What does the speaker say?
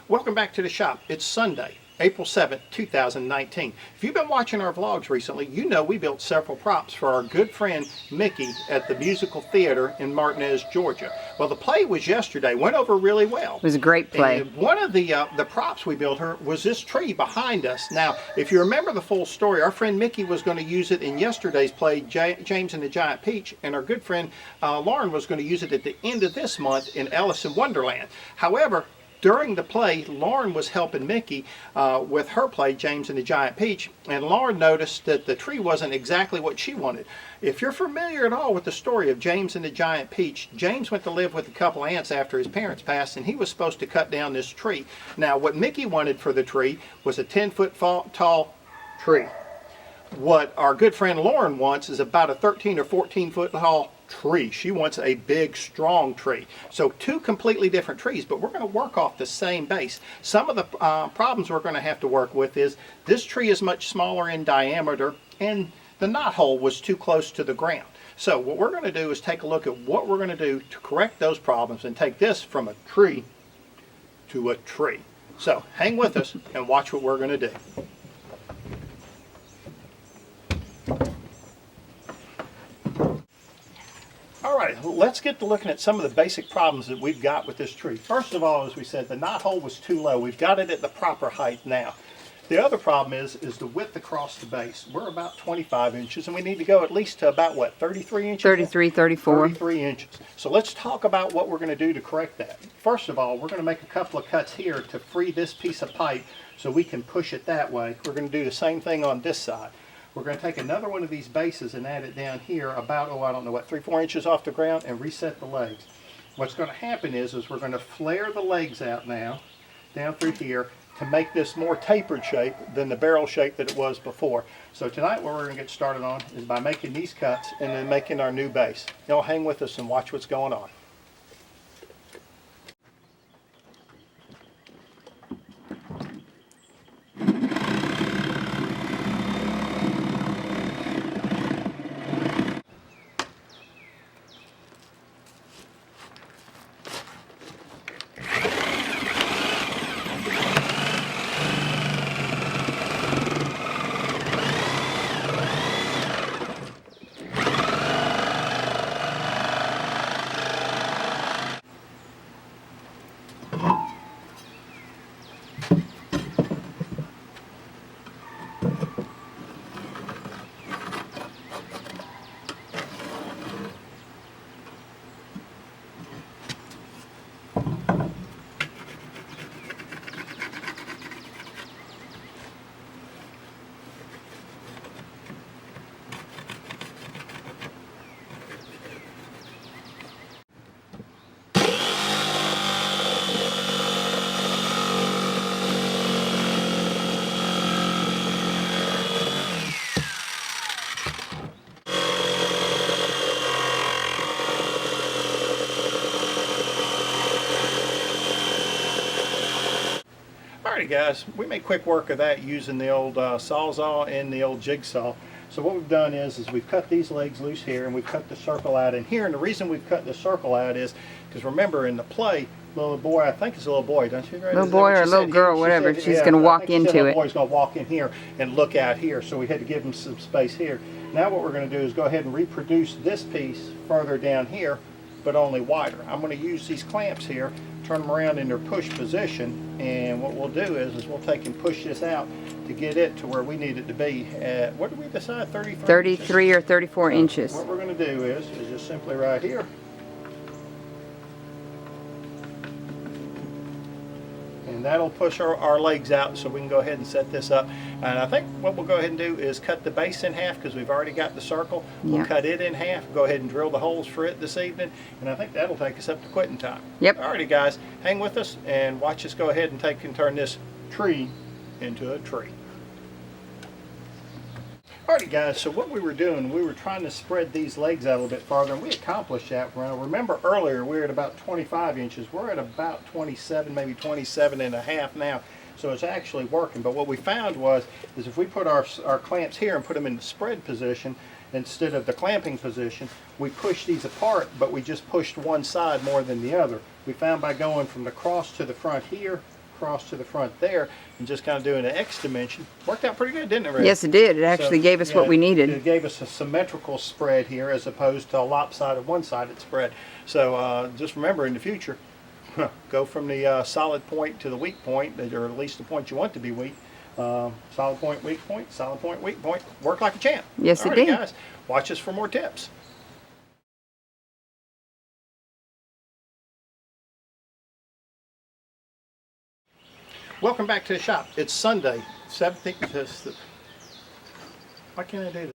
Welcome back to the shop. It's Sunday, April 7th, 2019. If you've been watching our vlogs recently, you know we built several props for our good friend Mickey at the Musical Theater in Martinez, Georgia. Well, the play was yesterday, went over really well. It was a great play. And one of the props we built her was this tree behind us. Now, if you remember the full story, our friend Mickey was going to use it in yesterday's play, James and the Giant Peach, and our good friend Lauren was going to use it at the end of this month in Alice in Wonderland. However, during the play, Lauren was helping Mickey with her play, James and the Giant Peach, and Lauren noticed that the tree wasn't exactly what she wanted. If you're familiar at all with the story of James and the Giant Peach, James went to live with a couple of aunts after his parents passed, and he was supposed to cut down this tree. Now, what Mickey wanted for the tree was a 10-foot tall tree. What our good friend Lauren wants is about a 13 or 14 foot tall tree. She wants a big, strong tree. So two completely different trees, but we're going to work off the same base. Some of the problems we're going to have to work with is this tree is much smaller in diameter and the knot hole was too close to the ground. So what we're going to do is take a look at what we're going to do to correct those problems and take this from a tree to a tree. So hang with us and watch what we're going to do. Alright, let's get to looking at some of the basic problems that we've got with this tree. First of all, as we said, the knot hole was too low. We've got it at the proper height now. The other problem is the width across the base. We're about 25 inches and we need to go at least to about what, 33 inches? 33, 34. 33 inches. So let's talk about what we're going to do to correct that. First of all, we're going to make a couple of cuts here to free this piece of pipe so we can push it that way. We're going to do the same thing on this side. We're going to take another one of these bases and add it down here about, I don't know what, 3-4 inches off the ground and reset the legs. What's going to happen is we're going to flare the legs out now, down through here, to make this more tapered shape than the barrel shape that it was before. So tonight what we're going to get started on is by making these cuts and then making our new base. Y'all hang with us and watch what's going on. Alrighty guys, we made quick work of that using the old Sawzall and the old jigsaw. So what we've done is we've cut these legs loose here and we've cut the circle out in here. And the reason we've cut the circle out is because remember in the play, little boy, I think it's a little boy, don't you? Little boy or little girl, whatever. She's going to walk into it. Little boy's going to walk in here and look out here. So we had to give him some space here. Now what we're going to do is go ahead and reproduce this piece further down here, but only wider. I'm going to use these clamps here, turn them around in their push position, and what we'll do is we'll take and push this out to get it to where we need it to be at, what did we decide, 33 or 34 inches. What we're going to do is just simply right here, and that'll push our legs out so we can go ahead and set this up. And I think what we'll go ahead and do is cut the base in half because we've already got the circle. We'll cut it in half, go ahead and drill the holes for it this evening, and I think that'll take us up to quitting time. Yep. Alrighty guys, hang with us and watch us go ahead and take and turn this tree into a tree. Alrighty guys, so what we were doing, we were trying to spread these legs out a little bit farther, and we accomplished that. Remember earlier we were at about 25 inches. We're at about 27, maybe 27 and a half now. So it's actually working. But what we found is if we put our clamps here and put them in the spread position instead of the clamping position, we push these apart, but we just pushed one side more than the other. We found by going from the cross to the front here, across to the front there and just kind of doing an X dimension. Worked out pretty good, didn't it, Ray? Yes, it did. It actually gave us what we needed. It gave us a symmetrical spread here as opposed to a lopsided one-sided spread. So just remember in the future, go from the solid point to the weak point, or at least the point you want to be weak. Solid point, weak point, solid point, weak point. Work like a champ. Yes, it Alrighty, did. guys, watch us for more tips. Welcome back to the shop. It's Sunday, 17th. Why can't I do this?